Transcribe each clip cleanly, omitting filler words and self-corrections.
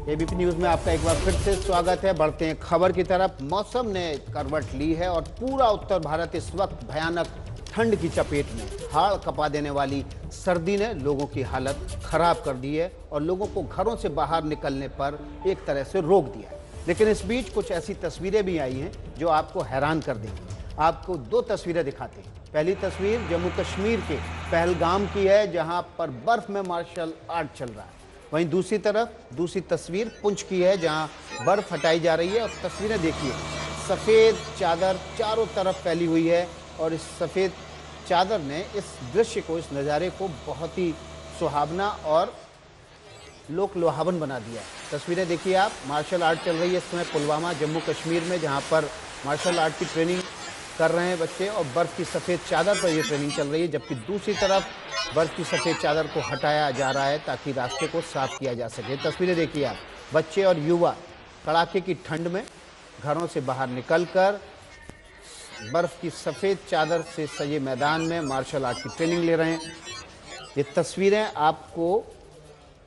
ABP news में आपका एक बार फिर से स्वागत है। बढ़ते हैं खबर की तरफ। मौसम ने करवट ली है और पूरा उत्तर भारत इस वक्त भयानक ठंड की चपेट में। हाड़ कपा देने वाली सर्दी ने लोगों की हालत खराब कर दी है और लोगों को घरों से बाहर निकलने पर एक तरह से रोक दिया है। लेकिन इस बीच कुछ ऐसी तस्वीरें भी आई हैं जो आपको हैरान कर देंगी। आपको दो तस्वीरें दिखाते हैं। पहली तस्वीर जम्मू कश्मीर के पहलगाम की है, जहां पर बर्फ में मार्शल आर्ट चल रहा है। वहीं दूसरी तस्वीर पुंछ की है, जहां बर्फ हटाई जा रही है। और तस्वीरें देखिए, सफ़ेद चादर चारों तरफ फैली हुई है और इस सफ़ेद चादर ने इस दृश्य को, इस नज़ारे को बहुत ही सुहावना और लोक लुभावन बना दिया है। तस्वीरें देखिए आप, मार्शल आर्ट चल रही है इस समय पुलवामा जम्मू कश्मीर में, जहां पर मार्शल आर्ट की ट्रेनिंग कर रहे हैं बच्चे और बर्फ़ की सफ़ेद चादर पर यह ट्रेनिंग चल रही है। जबकि दूसरी तरफ बर्फ़ की सफ़ेद चादर को हटाया जा रहा है ताकि रास्ते को साफ किया जा सके। तस्वीरें देखिए आप, बच्चे और युवा कड़ाके की ठंड में घरों से बाहर निकलकर बर्फ़ की सफ़ेद चादर से सजे मैदान में मार्शल आर्ट की ट्रेनिंग ले रहे हैं। ये तस्वीरें आपको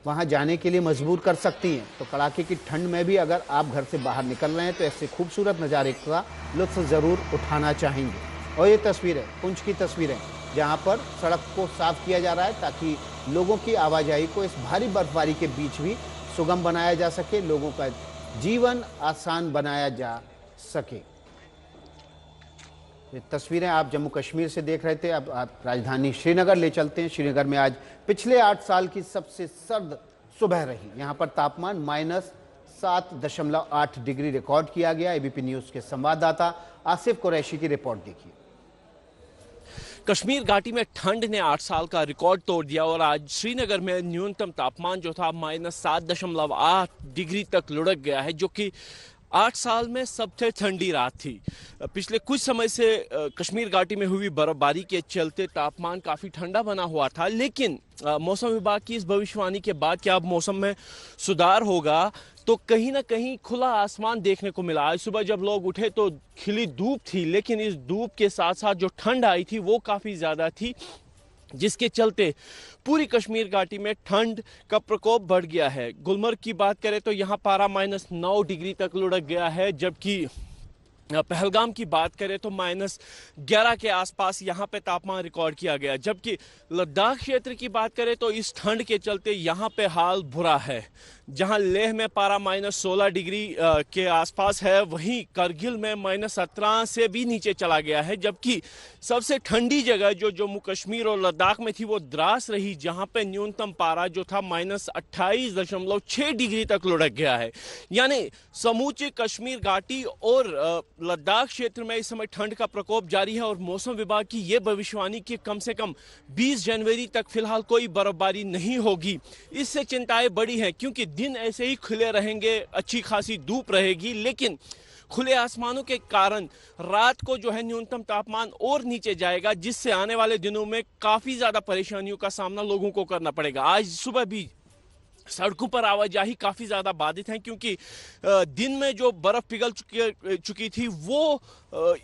वहाँ जाने के लिए मजबूर कर सकती हैं। तो कड़ाके की ठंड में भी अगर आप घर से बाहर निकल रहे हैं तो ऐसे खूबसूरत नज़ारे का लुत्फ़ ज़रूर उठाना चाहेंगे। और ये तस्वीरें पुंछ की तस्वीरें, जहाँ पर सड़क को साफ किया जा रहा है ताकि लोगों की आवाजाही को इस भारी बर्फबारी के बीच भी सुगम बनाया जा सके, लोगों का जीवन आसान बनाया जा सके। ये तस्वीरें आप जम्मू कश्मीर से देख रहे थे। अब आप राजधानी श्रीनगर ले चलते हैं। श्रीनगर में आज पिछले 8 साल की सबसे सर्द सुबह रही। यहाँ पर तापमान -7.8 डिग्री रिकॉर्ड किया गया। एबीपी न्यूज़ के संवाददाता आसिफ कुरैशी की रिपोर्ट देखिए। कश्मीर घाटी में ठंड ने 8 साल का रिकॉर्ड तोड़ दिया और आज श्रीनगर में न्यूनतम तापमान जो था -7.8 डिग्री तक लुढ़क गया है, जो कि 8 साल में सबसे ठंडी रात थी। पिछले कुछ समय से कश्मीर घाटी में हुई बर्फबारी के चलते तापमान काफ़ी ठंडा बना हुआ था, लेकिन मौसम विभाग की इस भविष्यवाणी के बाद कि अब मौसम में सुधार होगा, तो कहीं ना कहीं खुला आसमान देखने को मिला। आज सुबह जब लोग उठे तो खिली धूप थी, लेकिन इस धूप के साथ साथ जो ठंड आई थी वो काफ़ी ज़्यादा थी, जिसके चलते पूरी कश्मीर घाटी में ठंड का प्रकोप बढ़ गया है। गुलमर्ग की बात करें तो यहाँ पारा -9 डिग्री तक लुढ़क गया है, जबकि पहलगाम की बात करें तो -11 के आसपास यहाँ पे तापमान रिकॉर्ड किया गया। जबकि लद्दाख क्षेत्र की बात करें तो इस ठंड के चलते यहाँ पे हाल बुरा है। जहाँ लेह में पारा -16 डिग्री के आसपास है, वहीं करगिल में -17 से भी नीचे चला गया है। जबकि सबसे ठंडी जगह जो जम्मू कश्मीर और लद्दाख में थी वो द्रास रही, जहाँ पे न्यूनतम पारा जो था -28.6 डिग्री तक लुढ़क गया है। यानी समूचे कश्मीर घाटी और लद्दाख क्षेत्र में इस समय ठंड का प्रकोप जारी है और मौसम विभाग की ये भविष्यवाणी कि कम से कम 20 जनवरी तक फिलहाल कोई बर्फबारी नहीं होगी, इससे चिंताएं बढ़ी हैं। क्योंकि दिन ऐसे ही खुले रहेंगे, अच्छी खासी धूप रहेगी, लेकिन खुले आसमानों के कारण रात को जो है न्यूनतम तापमान और नीचे जाएगा, जिससे आने वाले दिनों में काफ़ी ज़्यादा परेशानियों का सामना लोगों को करना पड़ेगा। आज सुबह भी सड़कों पर आवाजाही काफ़ी ज़्यादा बाधित है, क्योंकि दिन में जो बर्फ़ पिघल चुकी थी वो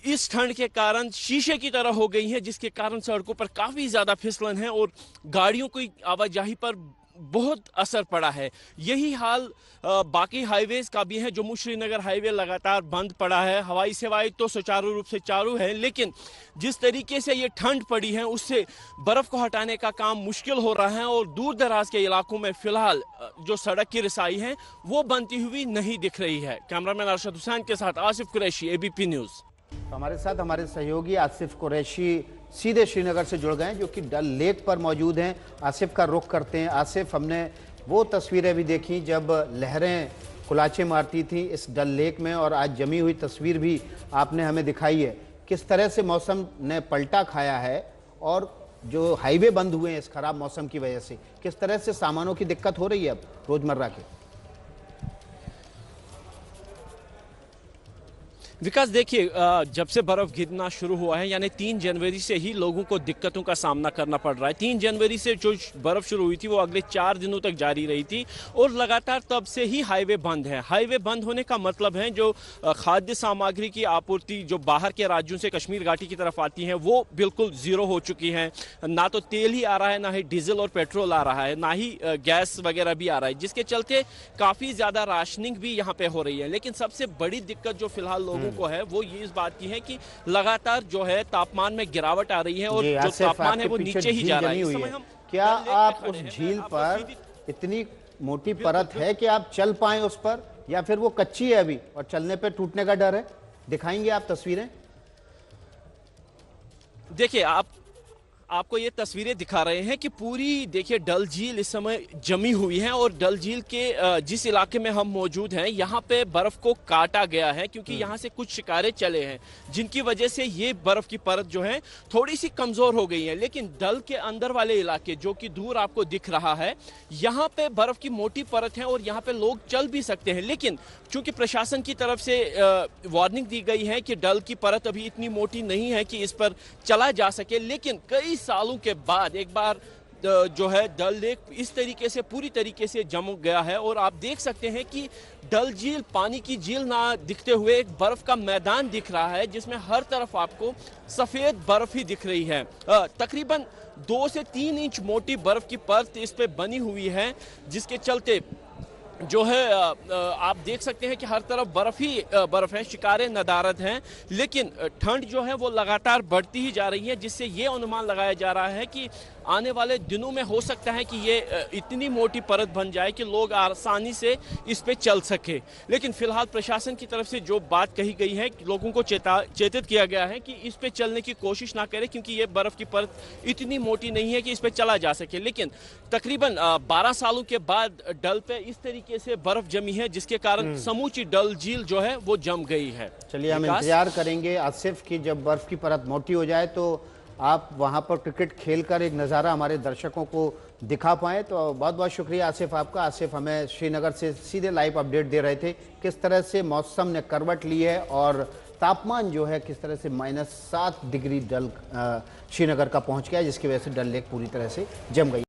इस ठंड के कारण शीशे की तरह हो गई है, जिसके कारण सड़कों पर काफ़ी ज़्यादा फिसलन है और गाड़ियों की आवाजाही पर बहुत असर पड़ा है। यही हाल बाकी हाईवेज का भी है। जम्मू श्रीनगर हाईवे लगातार बंद पड़ा है। हवाई सेवाएं तो सुचारू रूप से चालू है, लेकिन जिस तरीके से ये ठंड पड़ी है उससे बर्फ को हटाने का काम मुश्किल हो रहा है और दूर दराज के इलाकों में फिलहाल जो सड़क की रसाई है वो बनती हुई नहीं दिख रही है। कैमरामैन अरशद हुसैन के साथ आसिफ कुरैशी, एबीपी न्यूज़। हमारे साथ हमारे सहयोगी आसिफ कुरैशी सीधे श्रीनगर से जुड़ गए, जो कि डल लेक पर मौजूद हैं। आसिफ का रुख करते हैं। आसिफ, हमने वो तस्वीरें भी देखी जब लहरें कुलाचे मारती थी इस डल लेक में, और आज जमी हुई तस्वीर भी आपने हमें दिखाई है। किस तरह से मौसम ने पलटा खाया है और जो हाईवे बंद हुए हैं इस खराब मौसम की वजह से, किस तरह से सामानों की दिक्कत हो रही है अब रोजमर्रा के? विकास देखिए, जब से बर्फ गिरना शुरू हुआ है यानी 3 जनवरी से ही लोगों को दिक्कतों का सामना करना पड़ रहा है। 3 जनवरी से जो बर्फ शुरू हुई थी वो अगले 4 दिनों तक जारी रही थी और लगातार तब से ही हाईवे बंद है। हाईवे बंद होने का मतलब है जो खाद्य सामग्री की आपूर्ति जो बाहर के राज्यों से कश्मीर घाटी की तरफ आती है वो बिल्कुल जीरो हो चुकी है। ना तो तेल ही आ रहा है, ना ही डीजल और पेट्रोल आ रहा है, ना ही गैस वगैरह भी आ रहा है, जिसके चलते काफ़ी ज़्यादा राशनिंग भी यहाँ पे हो रही है। लेकिन सबसे बड़ी दिक्कत जो फिलहाल लोगों को है वो ये इस बात की है कि लगातार जो है तापमान में गिरावट आ रही है और जो तापमान है वो नीचे ही जा रहा है। इस समय हम क्या आप उस झील पर इतनी मोटी परत है कि आप चल पाएं उस पर, या फिर वो कच्ची है अभी और चलने पे टूटने का डर है? दिखाएंगे आप तस्वीरें? देखिए, आपको ये तस्वीरें दिखा रहे हैं कि पूरी देखिए डल झील इस समय जमी हुई है और डल झील के जिस इलाके में हम मौजूद हैं यहाँ पे बर्फ को काटा गया है क्योंकि यहाँ से कुछ शिकारे चले हैं जिनकी वजह से ये बर्फ की परत जो है थोड़ी सी कमजोर हो गई है। लेकिन डल के अंदर वाले इलाके जो कि दूर आपको दिख रहा है यहाँ पे बर्फ की मोटी परत है और यहाँ पे लोग चल भी सकते हैं। लेकिन चूंकि प्रशासन की तरफ से वार्निंग दी गई है कि डल की परत अभी इतनी मोटी नहीं है कि इस पर चला जा सके, लेकिन कई सालों के बाद एक बार जो है डल लेक इस तरीके से पूरी तरीके से जम गया है और आप देख सकते हैं कि डल झील पानी की झील ना दिखते हुए एक बर्फ का मैदान दिख रहा है जिसमें हर तरफ आपको सफेद बर्फ ही दिख रही है। तकरीबन 2 से 3 इंच मोटी बर्फ की परत इस पे बनी हुई है जिसके चलते जो है आप देख सकते हैं कि हर तरफ बर्फ ही बर्फ है, शिकारे नदारद हैं। लेकिन ठंड जो है वो लगातार बढ़ती ही जा रही है जिससे ये अनुमान लगाया जा रहा है कि आने वाले दिनों में हो सकता है कि ये इतनी मोटी परत बन जाए कि लोग आसानी से इस पे चल सके। लेकिन फिलहाल प्रशासन की तरफ से जो बात कही गई है कि लोगों को चेतित किया गया है कि इस पे चलने की कोशिश ना करें क्योंकि ये बर्फ की परत इतनी मोटी नहीं है कि इस पे चला जा सके। लेकिन तकरीबन 12 सालों के बाद डल पे इस तरीके से बर्फ जमी है जिसके कारण समूची डल झील जो है वो जम गई है। चलिए हम इंतजार करेंगे आसिफ की जब बर्फ की परत मोटी हो जाए तो आप वहां पर क्रिकेट खेलकर एक नज़ारा हमारे दर्शकों को दिखा पाएँ। तो बहुत बहुत शुक्रिया आसिफ आपका। आसिफ हमें श्रीनगर से सीधे लाइव अपडेट दे रहे थे किस तरह से मौसम ने करवट ली है और तापमान जो है किस तरह से -7 डिग्री डल श्रीनगर का पहुंच गया जिसकी वजह से डल लेक पूरी तरह से जम गई।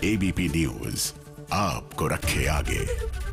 एबीपी न्यूज आपको रखे आगे।